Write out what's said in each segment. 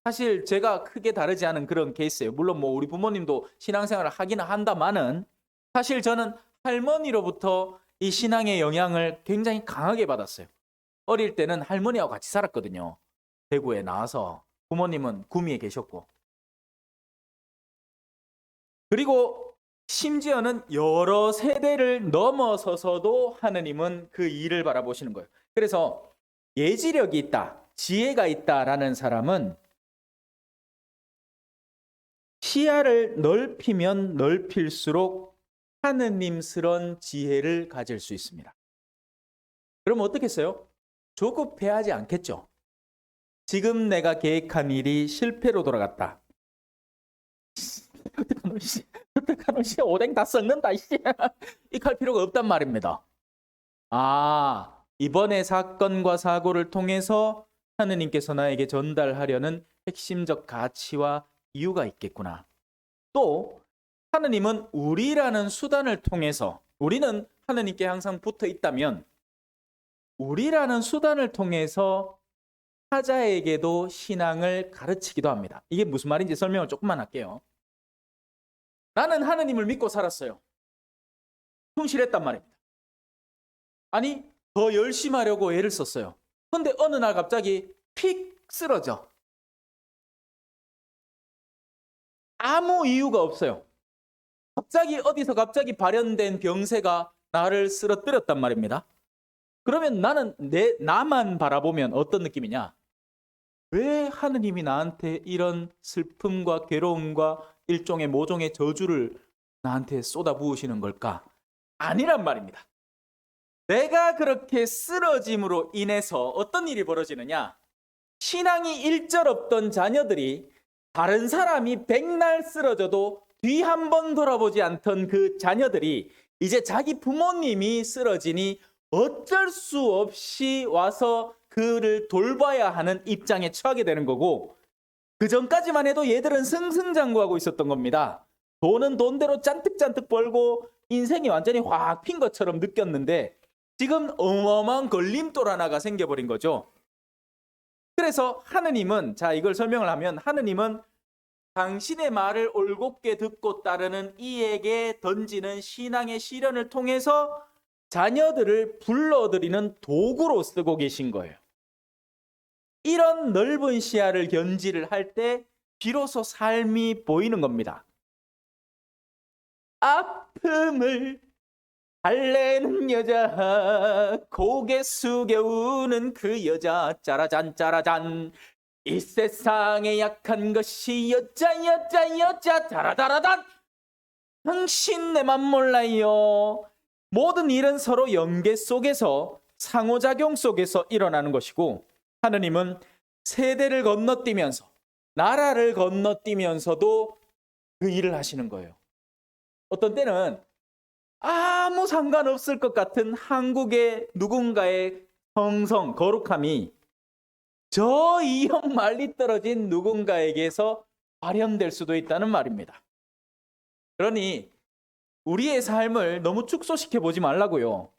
사실 제가 크게 다르지 않은 그런 케이스예요. 물론 뭐 우리 부모님도 신앙생활을 하기는 한다마는 사실 저는 할머니로부터 이 신앙의 영향을 굉장히 강하게 받았어요. 어릴 때는 할머니하고 같이 살았거든요. 대구에 나와서 부모님은 구미에 계셨고. 그리고 심지어는 여러 세대를 넘어서서도 하느님은 그 일을 바라보시는 거예요. 그래서 예지력이 있다, 지혜가 있다라는 사람은 시야를 넓히면 넓힐수록 하느님스러운 지혜를 가질 수 있습니다. 그럼 어떻겠어요? 조급해하지 않겠죠. 지금 내가 계획한 일이 실패로 돌아갔다. 어떡하노 씨, 오뎅 다 썩는다 씨. 이할 필요가 없단 말입니다. 이번에 사건과 사고를 통해서 하느님께서 나에게 전달하려는 핵심적 가치와 이유가 있겠구나. 또 하느님은 우리라는 수단을 통해서, 우리는 하느님께 항상 붙어 있다면 우리라는 수단을 통해서 타자에게도 신앙을 가르치기도 합니다. 이게 무슨 말인지 설명을 조금만 할게요. 나는 하느님을 믿고 살았어요. 충실했단 말입니다. 아니, 더 열심히 하려고 애를 썼어요. 근데 어느 날 갑자기 픽 쓰러져. 아무 이유가 없어요. 어디서 갑자기 발현된 병세가 나를 쓰러뜨렸단 말입니다. 그러면 나는 나만 바라보면 어떤 느낌이냐? 왜 하느님이 나한테 이런 슬픔과 괴로움과 일종의 모종의 저주를 나한테 쏟아부으시는 걸까? 아니란 말입니다. 내가 그렇게 쓰러짐으로 인해서 어떤 일이 벌어지느냐? 신앙이 일절 없던 자녀들이 다른 사람이 백날 쓰러져도 뒤 한 번 돌아보지 않던 그 자녀들이 이제 자기 부모님이 쓰러지니 어쩔 수 없이 와서 그를 돌봐야 하는 입장에 처하게 되는 거고, 그 전까지만 해도 얘들은 승승장구하고 있었던 겁니다. 돈은 돈대로 잔뜩 벌고 인생이 완전히 확 핀 것처럼 느꼈는데 지금 어마어마한 걸림돌 하나가 생겨버린 거죠. 그래서 하느님은, 자, 이걸 설명을 하면 하느님은 당신의 말을 올곧게 듣고 따르는 이에게 던지는 신앙의 시련을 통해서 자녀들을 불러들이는 도구로 쓰고 계신 거예요. 이런 넓은 시야를 견지를 할 때 비로소 삶이 보이는 겁니다. 아픔을 달래는 여자, 고개 숙여 우는 그 여자, 짜라잔 짜라잔. 이 세상에 약한 것이 여자, 짜라다라단. 당신 내맘 몰라요. 모든 일은 서로 연계 속에서, 상호작용 속에서 일어나는 것이고, 하느님은 세대를 건너뛰면서, 나라를 건너뛰면서도 그 일을 하시는 거예요. 어떤 때는 아무 상관없을 것 같은 한국의 누군가의 성성, 거룩함이 저 이형 말리 떨어진 누군가에게서 발현될 수도 있다는 말입니다. 그러니 우리의 삶을 너무 축소시켜 보지 말라고요.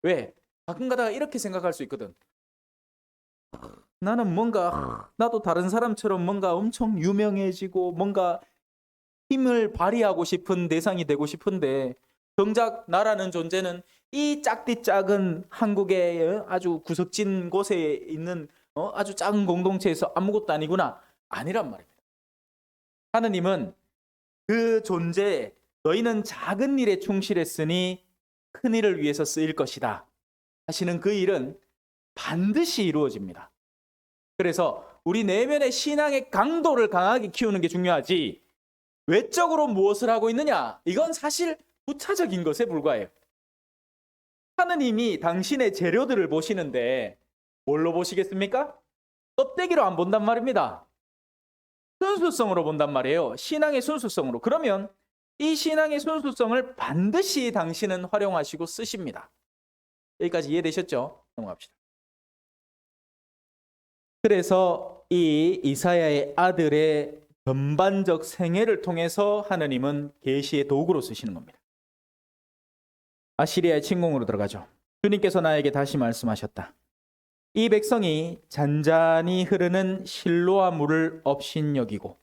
왜? 가끔 가다가 이렇게 생각할 수 있거든. 나는 나도 다른 사람처럼 뭔가 엄청 유명해지고 뭔가 힘을 발휘하고 싶은 대상이 되고 싶은데, 정작 나라는 존재는 이 짝디 작은 한국의 아주 구석진 곳에 있는 아주 작은 공동체에서 아무것도 아니구나. 아니란 말입니다. 하느님은 그 존재에 너희는 작은 일에 충실했으니 큰 일을 위해서 쓰일 것이다 하시는 그 일은 반드시 이루어집니다. 그래서 우리 내면의 신앙의 강도를 강하게 키우는 게 중요하지, 외적으로 무엇을 하고 있느냐, 이건 사실 부차적인 것에 불과해요. 하느님이 당신의 재료들을 보시는데 뭘로 보시겠습니까? 껍데기로 안 본단 말입니다. 순수성으로 본단 말이에요. 신앙의 순수성으로. 그러면 이 신앙의 순수성을 반드시 당신은 활용하시고 쓰십니다. 여기까지 이해되셨죠? 넘어갑시다. 그래서 이 이사야의 아들의 전반적 생애를 통해서 하느님은 계시의 도구로 쓰시는 겁니다. 아시리아의 침공으로 들어가죠. 주님께서 나에게 다시 말씀하셨다. 이 백성이 잔잔히 흐르는 실로아 물을 업신여기고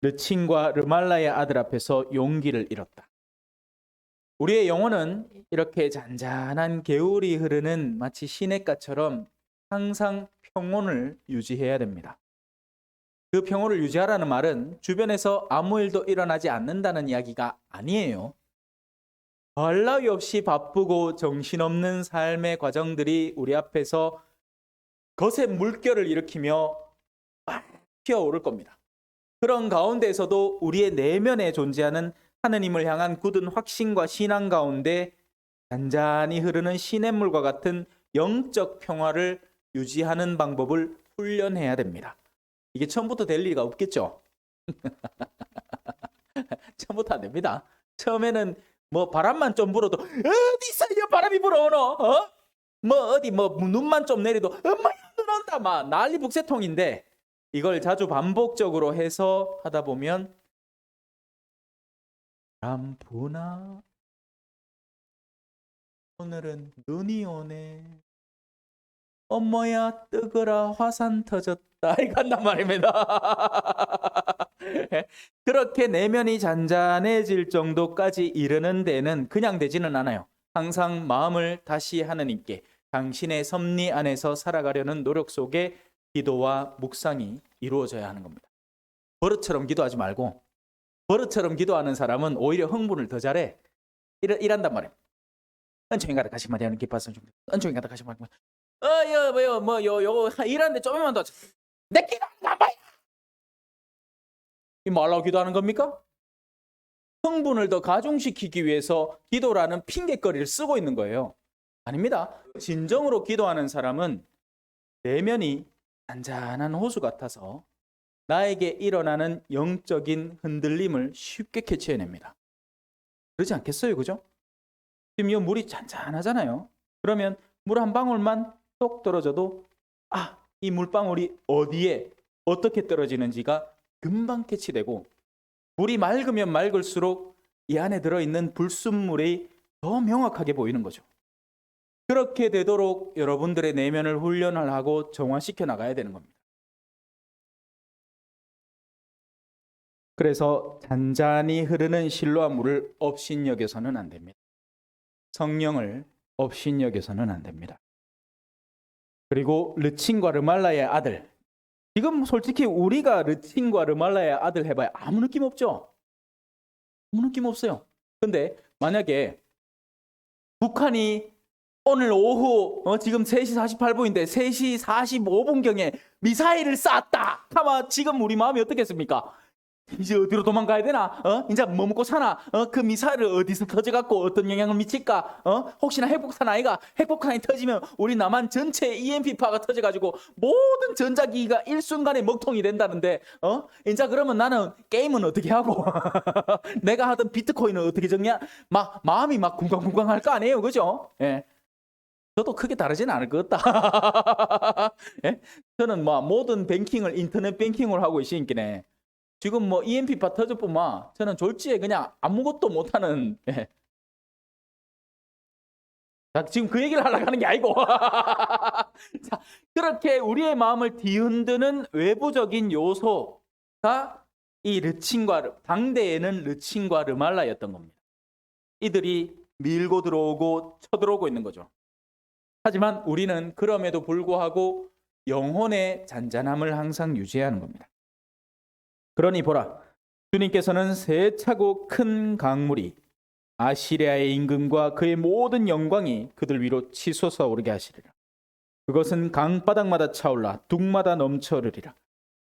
르친과 르말라의 아들 앞에서 용기를 잃었다. 우리의 영혼은 이렇게 잔잔한 개울이 흐르는 마치 시냇가처럼 항상 평온을 유지해야 됩니다. 그 평온을 유지하라는 말은 주변에서 아무 일도 일어나지 않는다는 이야기가 아니에요. 별 나위 없이 바쁘고 정신없는 삶의 과정들이 우리 앞에서 거센 물결을 일으키며 막 튀어오를 겁니다. 그런 가운데에서도 우리의 내면에 존재하는 하느님을 향한 굳은 확신과 신앙 가운데 잔잔히 흐르는 시냇물과 같은 영적 평화를 유지하는 방법을 훈련해야 됩니다. 이게 처음부터 될 리가 없겠죠? 처음부터 안 됩니다. 처음에는 뭐 바람만 좀 불어도 어디서 이 바람이 불어오노? 어디 눈만 좀 내려도 엄마 눈 온다 막 난리 북새통인데 이걸 자주 반복적으로 해서 하다 보면 바람 부나 오늘은 눈이 오네. 엄마야 뜨거라 화산 터졌다 이거 한단 말입니다. 그렇게 내면이 잔잔해질 정도까지 이르는 데는 그냥 되지는 않아요. 항상 마음을 다시 하느님께 당신의 섭리 안에서 살아가려는 노력 속에 기도와 묵상이 이루어져야 하는 겁니다. 버릇처럼 기도하지 말고 버릇처럼 기도하는 사람은 오히려 흥분을 더 잘해. 이란단 말이에요. 은총이 가다 가시 마리아는 기뻐하시는 중. 은총이 가다 가시 마리아. 일하는데 좀만 더. 내 기도 안 봐요. 이 말라고 기도하는 겁니까? 흥분을 더 가중시키기 위해서 기도라는 핑계거리를 쓰고 있는 거예요. 아닙니다. 진정으로 기도하는 사람은 내면이 잔잔한 호수 같아서 나에게 일어나는 영적인 흔들림을 쉽게 캐치해냅니다. 그러지 않겠어요? 그죠? 지금 이 물이 잔잔하잖아요. 그러면 물 한 방울만 쏙 떨어져도 이 물방울이 어디에 어떻게 떨어지는지가 금방 캐치되고 물이 맑으면 맑을수록 이 안에 들어있는 불순물이 더 명확하게 보이는 거죠. 그렇게 되도록 여러분들의 내면을 훈련을 하고 정화시켜 나가야 되는 겁니다. 그래서 잔잔히 흐르는 실로아 물을 업신여겨서는 안 됩니다. 성령을 업신여겨서는 안 됩니다. 그리고 르친과 르말라의 아들. 지금 솔직히 우리가 르친과 르말라의 아들 해봐야 아무 느낌 없죠? 아무 느낌 없어요. 근데 만약에 북한이 오늘 오후 지금 3시 48분인데 3시 45분경에 미사일을 쐈다 하면 지금 우리 마음이 어떻겠습니까? 이제 어디로 도망가야 되나? 이제 뭐 먹고 사나? 그 미사일을 어디서 터져갖고 어떤 영향을 미칠까? 혹시나 핵폭탄 아이가? 핵폭탄이 터지면 우리 남한 전체 EMP파가 터져가지고 모든 전자기기가 일순간에 먹통이 된다는데 이제 그러면 나는 게임은 어떻게 하고 내가 하던 비트코인은 어떻게 정리야? 마음이 막 쿵쾅쿵쾅 할 거 아니에요, 그죠? 예. 저도 크게 다르지는 않을 것 같다. 예? 저는 모든 뱅킹을 인터넷 뱅킹을 하고 있으니까 지금 EMP파 터져보면 저는 졸지에 그냥 아무것도 못하는 지금 그 얘기를 하려고 하는 게 아니고 자, 그렇게 우리의 마음을 뒤흔드는 외부적인 요소가 이 르친과 당대에는 르친과 르말라였던 겁니다. 이들이 밀고 들어오고 쳐들어오고 있는 거죠. 하지만 우리는 그럼에도 불구하고 영혼의 잔잔함을 항상 유지해야 하는 겁니다. 그러니 보라, 주님께서는 세차고 큰 강물이 아시리아의 임금과 그의 모든 영광이 그들 위로 치솟아 오르게 하시리라. 그것은 강바닥마다 차올라 둑마다 넘쳐 흐르리라.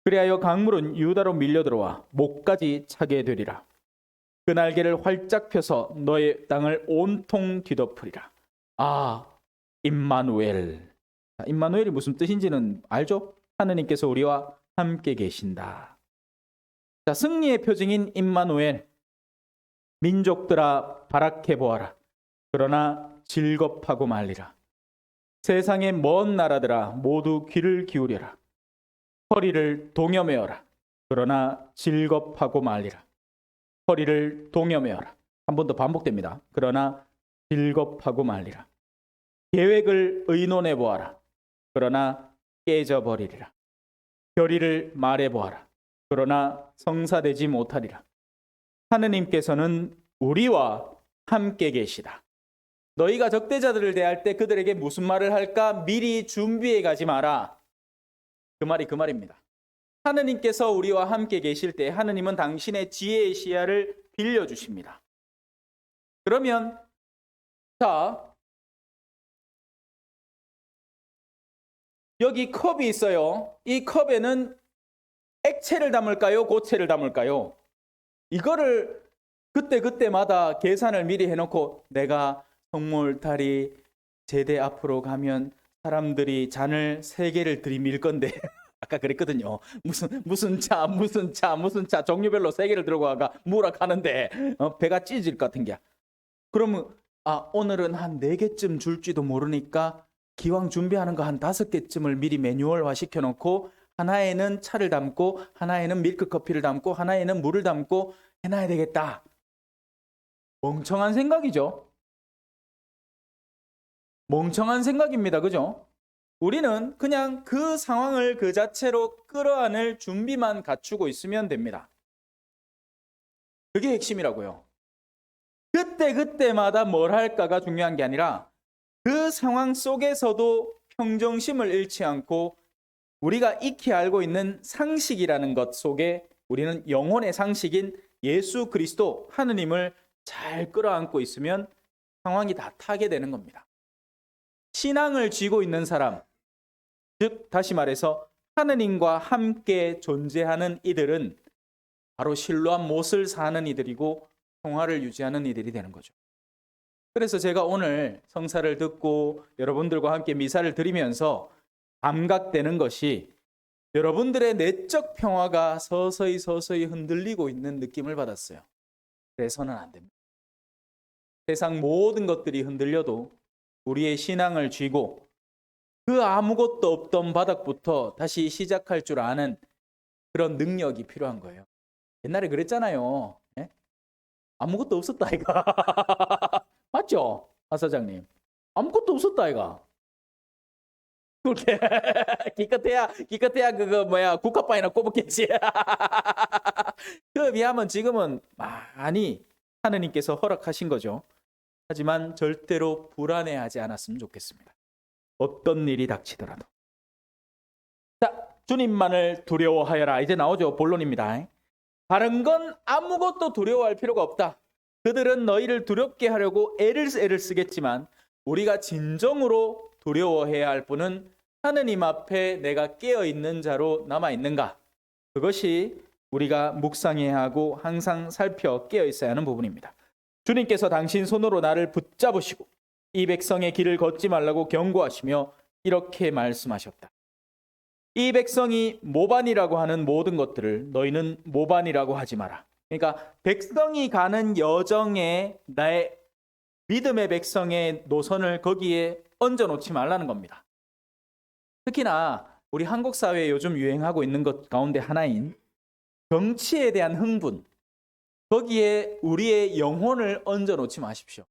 그리하여 강물은 유다로 밀려들어와 목까지 차게 되리라. 그 날개를 활짝 펴서 너의 땅을 온통 뒤덮으리라. 임마누엘. 임마누엘이 무슨 뜻인지는 알죠? 하느님께서 우리와 함께 계신다. 자, 승리의 표징인 임마누엘. 민족들아 바라케 보아라. 그러나 즐겁하고 말리라. 세상의 먼 나라들아 모두 귀를 기울여라. 허리를 동여매어라. 그러나 즐겁하고 말리라. 허리를 동여매어라. 한 번 더 반복됩니다. 그러나 즐겁하고 말리라. 계획을 의논해 보아라. 그러나 깨져버리리라. 결의를 말해보아라. 그러나 성사되지 못하리라. 하느님께서는 우리와 함께 계시다. 너희가 적대자들을 대할 때 그들에게 무슨 말을 할까 미리 준비해 가지 마라. 그 말이 그 말입니다. 하느님께서 우리와 함께 계실 때 하느님은 당신의 지혜의 시야를 빌려주십니다. 그러면 자, 여기 컵이 있어요. 이 컵에는 액체를 담을까요? 고체를 담을까요? 이거를 그때마다 계산을 미리 해놓고 내가 성모울타리 제대 앞으로 가면 사람들이 잔을 3개를 들이밀 건데 아까 그랬거든요. 무슨 차 종류별로 3개를 들고 와가 무라 가는데 배가 찢어질 것 같은 게. 그러면 오늘은 한 4개쯤 줄지도 모르니까 기왕 준비하는 거 한 5개쯤을 미리 매뉴얼화 시켜놓고 하나에는 차를 담고 하나에는 밀크 커피를 담고 하나에는 물을 담고 해놔야 되겠다. 멍청한 생각이죠. 멍청한 생각입니다. 그죠? 우리는 그냥 그 상황을 그 자체로 끌어안을 준비만 갖추고 있으면 됩니다. 그게 핵심이라고요. 그때마다 뭘 할까가 중요한 게 아니라 그 상황 속에서도 평정심을 잃지 않고 우리가 익히 알고 있는 상식이라는 것 속에 우리는 영혼의 상식인 예수 그리스도 하느님을 잘 끌어안고 있으면 상황이 다 타게 되는 겁니다. 신앙을 쥐고 있는 사람, 즉 다시 말해서 하느님과 함께 존재하는 이들은 바로 실로암 못을 사는 이들이고 평화를 유지하는 이들이 되는 거죠. 그래서 제가 오늘 성사를 듣고 여러분들과 함께 미사를 드리면서 감각되는 것이 여러분들의 내적 평화가 서서히 흔들리고 있는 느낌을 받았어요. 그래서는 안 됩니다. 세상 모든 것들이 흔들려도 우리의 신앙을 쥐고 그 아무것도 없던 바닥부터 다시 시작할 줄 아는 그런 능력이 필요한 거예요. 옛날에 그랬잖아요. 예? 아무것도 없었다 아이가. 맞죠? 하 사장님. 아무것도 없었다 아이가. 그렇게 기껏해야 그거 국화빵이나 꼽았겠지. 그 비하면 지금은 많이 하느님께서 허락하신 거죠. 하지만 절대로 불안해하지 않았으면 좋겠습니다. 어떤 일이 닥치더라도. 자, 주님만을 두려워하여라. 이제 나오죠. 본론입니다. 다른 건 아무것도 두려워할 필요가 없다. 그들은 너희를 두렵게 하려고 애를 쓰겠지만 우리가 진정으로 두려워해야 할 분은 하느님 앞에 내가 깨어있는 자로 남아있는가. 그것이 우리가 묵상해야 하고 항상 살펴 깨어있어야 하는 부분입니다. 주님께서 당신 손으로 나를 붙잡으시고 이 백성의 길을 걷지 말라고 경고하시며 이렇게 말씀하셨다. 이 백성이 모반이라고 하는 모든 것들을 너희는 모반이라고 하지 마라. 그러니까 백성이 가는 여정에 나의 믿음의 백성의 노선을 거기에 얹어놓지 말라는 겁니다. 특히나 우리 한국 사회에 요즘 유행하고 있는 것 가운데 하나인 정치에 대한 흥분, 거기에 우리의 영혼을 얹어놓지 마십시오.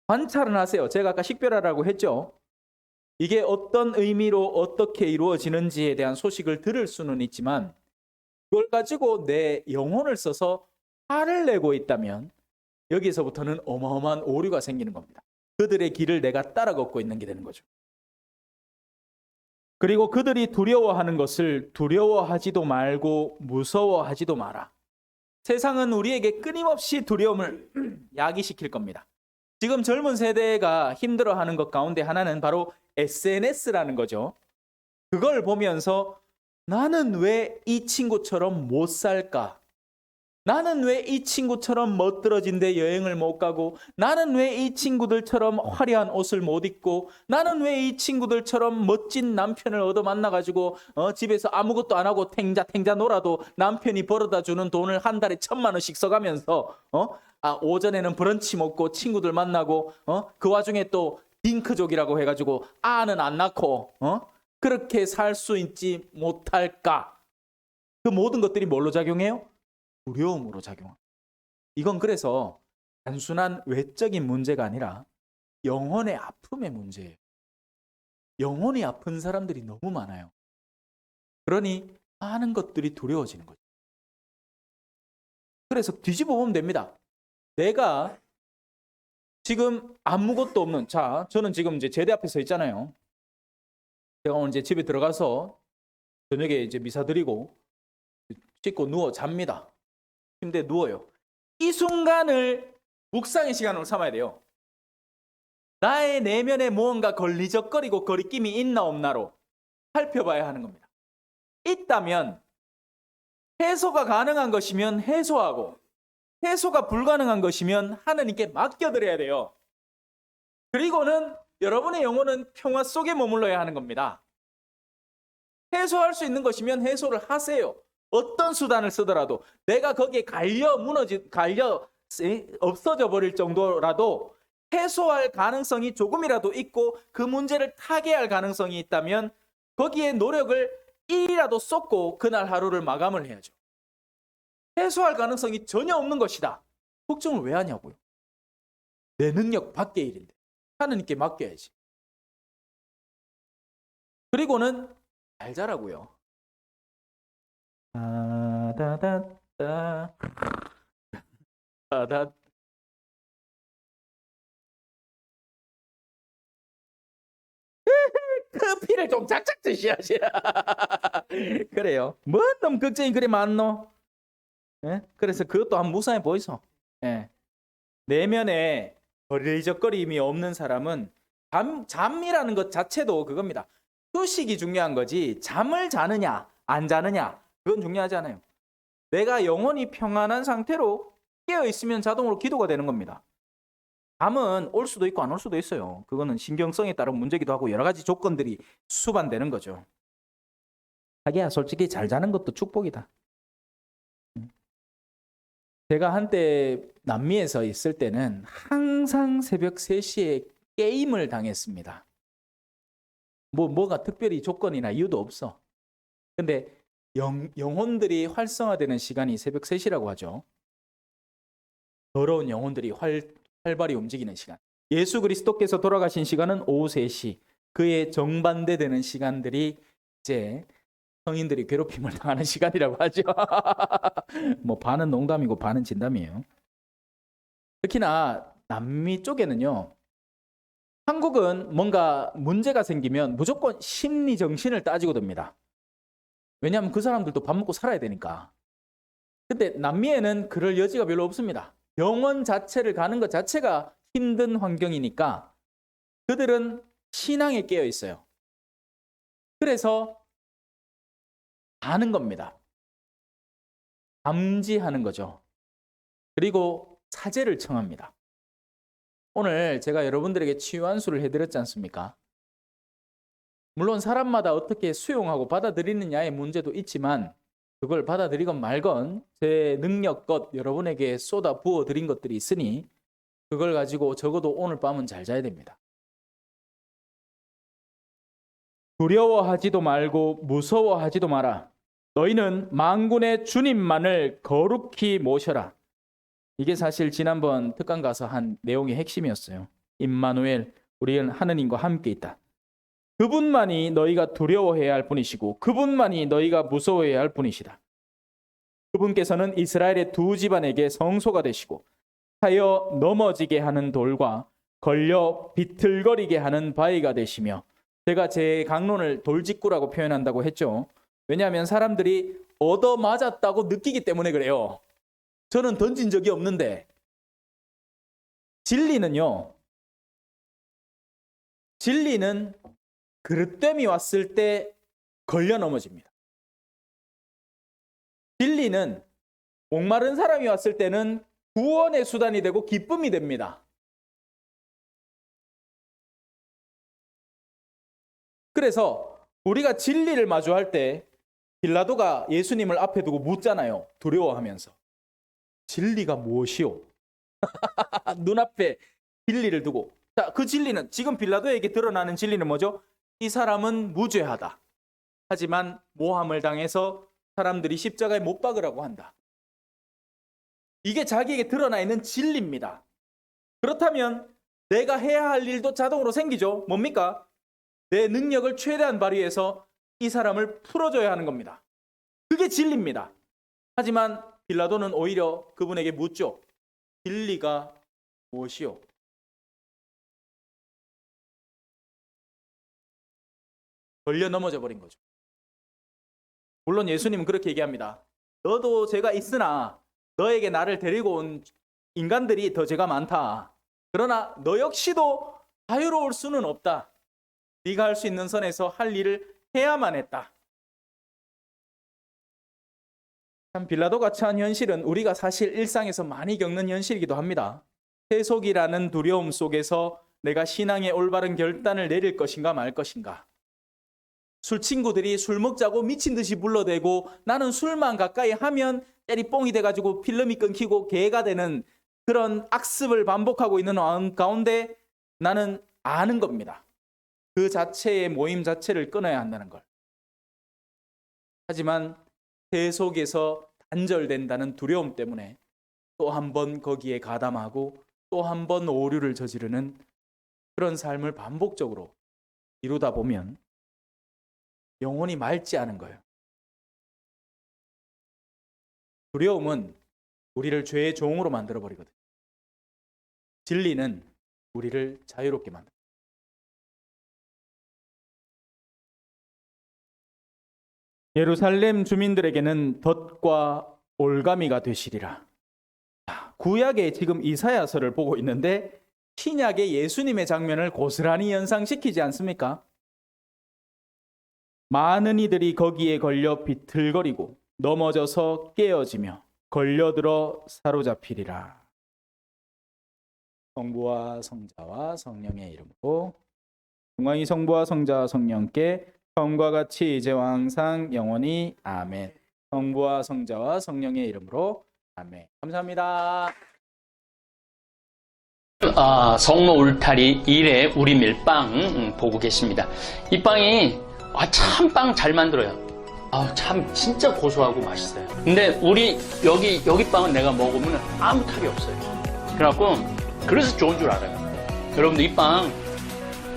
관찰은 하세요. 제가 아까 식별하라고 했죠. 이게 어떤 의미로 어떻게 이루어지는지에 대한 소식을 들을 수는 있지만 그걸 가지고 내 영혼을 써서 화를 내고 있다면 여기서부터는 어마어마한 오류가 생기는 겁니다. 그들의 길을 내가 따라 걷고 있는 게 되는 거죠. 그리고 그들이 두려워하는 것을 두려워하지도 말고 무서워하지도 마라. 세상은 우리에게 끊임없이 두려움을 야기시킬 겁니다. 지금 젊은 세대가 힘들어하는 것 가운데 하나는 바로 SNS라는 거죠. 그걸 보면서 나는 왜 이 친구처럼 못 살까? 나는 왜 이 친구처럼 멋들어진 데 여행을 못 가고, 나는 왜 이 친구들처럼 화려한 옷을 못 입고, 나는 왜 이 친구들처럼 멋진 남편을 얻어 만나가지고 집에서 아무것도 안 하고 탱자 놀아도 남편이 벌어다 주는 돈을 한 달에 1,000만 원씩 써가면서 오전에는 브런치 먹고 친구들 만나고 그 와중에 또 딩크족이라고 해가지고 아는 안 낳고 그렇게 살 수 있지 못할까? 그 모든 것들이 뭘로 작용해요? 두려움으로 작용합니다. 이건 그래서 단순한 외적인 문제가 아니라 영혼의 아픔의 문제예요. 영혼이 아픈 사람들이 너무 많아요. 그러니 많은 것들이 두려워지는 거죠. 그래서 뒤집어 보면 됩니다. 내가 지금 아무것도 없는, 자, 저는 지금 이제 제대 앞에 서 있잖아요. 제가 오늘 이제 집에 들어가서 저녁에 이제 미사 드리고 씻고 누워 잡니다. 침대에 누워요. 이 순간을 묵상의 시간으로 삼아야 돼요. 나의 내면에 무언가 걸리적거리고 거리낌이 있나 없나로 살펴봐야 하는 겁니다. 있다면 해소가 가능한 것이면 해소하고, 해소가 불가능한 것이면 하나님께 맡겨드려야 돼요. 그리고는 여러분의 영혼은 평화 속에 머물러야 하는 겁니다. 해소할 수 있는 것이면 해소를 하세요. 어떤 수단을 쓰더라도 내가 거기에 갈려 없어져 버릴 정도라도 해소할 가능성이 조금이라도 있고 그 문제를 타개할 가능성이 있다면 거기에 노력을 일이라도 쏟고 그날 하루를 마감을 해야죠. 해소할 가능성이 전혀 없는 것이다. 걱정을 왜 하냐고요. 내 능력 밖의 일인데 하나님께 맡겨야지. 그리고는 잘 자라고요. 커피를 좀 작작 드셔야지. 그래요. 뭐 너무 걱정이 그리 많노? 예? 그래서 그것도 한번 무사해 보이소. 예. 내면에 버리적거림이 없는 사람은 잠이라는 것 자체도 그겁니다. 휴식이 중요한 거지 잠을 자느냐 안 자느냐 그건 중요하지 않아요. 내가 영혼이 평안한 상태로 깨어 있으면 자동으로 기도가 되는 겁니다. 잠은 올 수도 있고 안 올 수도 있어요. 그거는 신경성에 따른 문제기도 하고 여러 가지 조건들이 수반되는 거죠. 자기야 솔직히 잘 자는 것도 축복이다. 제가 한때 남미에서 있을 때는 항상 새벽 3시에 게임을 당했습니다. 뭐가 특별히 조건이나 이유도 없어. 근데 영혼들이 활성화되는 시간이 새벽 3시라고 하죠. 더러운 영혼들이 활발히 움직이는 시간. 예수 그리스도께서 돌아가신 시간은 오후 3시. 그에 정반대되는 시간들이 이제 성인들이 괴롭힘을 당하는 시간이라고 하죠. 뭐 반은 농담이고 반은 진담이에요. 특히나 남미 쪽에는요. 한국은 뭔가 문제가 생기면 무조건 심리 정신을 따지고 듭니다. 왜냐하면 그 사람들도 밥 먹고 살아야 되니까. 근데 남미에는 그럴 여지가 별로 없습니다. 병원 자체를 가는 것 자체가 힘든 환경이니까 그들은 신앙에 깨어 있어요. 그래서 아는 겁니다. 감지하는 거죠. 그리고 사죄를 청합니다. 오늘 제가 여러분들에게 치유 안수를 해드렸지 않습니까? 물론 사람마다 어떻게 수용하고 받아들이느냐의 문제도 있지만 그걸 받아들이건 말건 제 능력껏 여러분에게 쏟아 부어드린 것들이 있으니 그걸 가지고 적어도 오늘 밤은 잘 자야 됩니다. 두려워하지도 말고 무서워하지도 마라. 너희는 만군의 주님만을 거룩히 모셔라. 이게 사실 지난번 특강 가서 한 내용의 핵심이었어요. 임마누엘, 우리는 하느님과 함께 있다. 그분만이 너희가 두려워해야 할 분이시고 그분만이 너희가 무서워해야 할 분이시다. 그분께서는 이스라엘의 두 집안에게 성소가 되시고 하여 넘어지게 하는 돌과 걸려 비틀거리게 하는 바위가 되시며, 제가 제 강론을 돌직구라고 표현한다고 했죠. 왜냐하면 사람들이 얻어맞았다고 느끼기 때문에 그래요. 저는 던진 적이 없는데 진리는 그릇됨이 왔을 때 걸려 넘어집니다. 진리는 목마른 사람이 왔을 때는 구원의 수단이 되고 기쁨이 됩니다. 그래서 우리가 진리를 마주할 때 빌라도가 예수님을 앞에 두고 묻잖아요. 두려워하면서. 진리가 무엇이오? 눈앞에 진리를 두고. 자, 그 진리는 지금 빌라도에게 드러나는 진리는 뭐죠? 이 사람은 무죄하다. 하지만 모함을 당해서 사람들이 십자가에 못 박으라고 한다. 이게 자기에게 드러나 있는 진리입니다. 그렇다면 내가 해야 할 일도 자동으로 생기죠. 뭡니까? 내 능력을 최대한 발휘해서 이 사람을 풀어줘야 하는 겁니다. 그게 진리입니다. 하지만 빌라도는 오히려 그분에게 묻죠. 진리가 무엇이요? 걸려 넘어져 버린 거죠. 물론 예수님은 그렇게 얘기합니다. 너도 죄가 있으나 너에게 나를 데리고 온 인간들이 더 죄가 많다. 그러나 너 역시도 자유로울 수는 없다. 네가 할 수 있는 선에서 할 일을 해야만 했다. 참 빌라도 같이 한 현실은 우리가 사실 일상에서 많이 겪는 현실이기도 합니다. 세속이라는 두려움 속에서 내가 신앙의 올바른 결단을 내릴 것인가 말 것인가. 술 친구들이 술 먹자고 미친 듯이 불러대고 나는 술만 가까이 하면 때리뽕이 돼가지고 필름이 끊기고 개가 되는 그런 악습을 반복하고 있는 가운데 나는 아는 겁니다. 그 자체의 모임 자체를 끊어야 한다는 걸. 하지만 세속에서 단절된다는 두려움 때문에 또 한 번 거기에 가담하고 또 한 번 오류를 저지르는 그런 삶을 반복적으로 이루다 보면 영혼이 맑지 않은 거예요. 두려움은 우리를 죄의 종으로 만들어버리거든요. 진리는 우리를 자유롭게 만듭니다. 예루살렘 주민들에게는 덫과 올가미가 되시리라. 구약의 지금 이사야서를 보고 있는데 신약의 예수님의 장면을 고스란히 연상시키지 않습니까? 많은 이들이 거기에 걸려 비틀거리고 넘어져서 깨어지며 걸려들어 사로잡히리라. 성부와 성자와 성령의 이름으로 영광이 성부와 성자와 성령께 처음과 같이 이제와 항상 영원히 아멘. 성부와 성자와 성령의 이름으로 아멘. 감사합니다. 성모 울타리 1회 우리 밀빵 보고 계십니다. 이 빵이 참 빵 잘 만들어요. 참 진짜 고소하고 맛있어요. 근데 우리 여기 빵은 내가 먹으면 아무 탈이 없어요. 그래서 좋은 줄 알아요. 여러분들 이 빵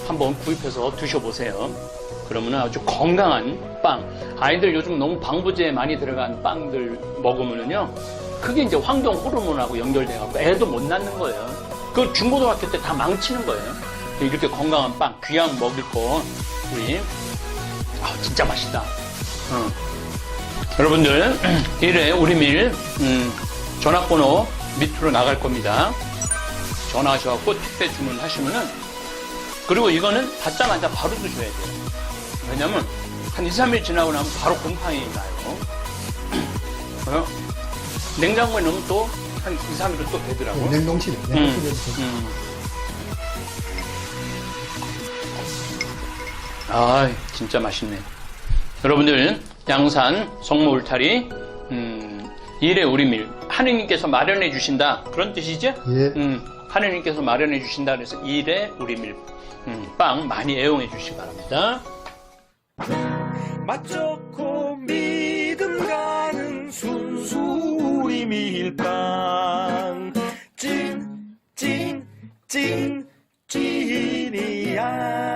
한번 구입해서 드셔보세요. 그러면 아주 건강한 빵. 아이들 요즘 너무 방부제 많이 들어간 빵들 먹으면요, 그게 이제 환경 호르몬하고 연결돼갖고 애도 못 낳는 거예요. 그 중고등학교 때 다 망치는 거예요. 이렇게 건강한 빵, 귀양 먹을 거 우리 진짜 맛있다. 여러분들 1회 우리 밀 전화번호 밑으로 나갈 겁니다. 전화하셔갖고 택배 주문하시면은, 그리고 이거는 받자마자 바로 드셔야 돼요. 왜냐면 한 2, 3일 지나고 나면 바로 곰팡이 나요. 냉장고에 넣으면 또 한 2, 3일은 또 되더라고. 냉동실에. 진짜 맛있네. 여러분들 양산 성모 울타리 1회 우리 밀 하느님께서 마련해 주신다, 그런 뜻이죠? 예. 하느님께서 마련해 주신다 그래서 1회 우리 밀 빵 많이 애용해 주시기 바랍니다. 맛 좋고 믿음 가는 순수 우리 밀빵 찐이야.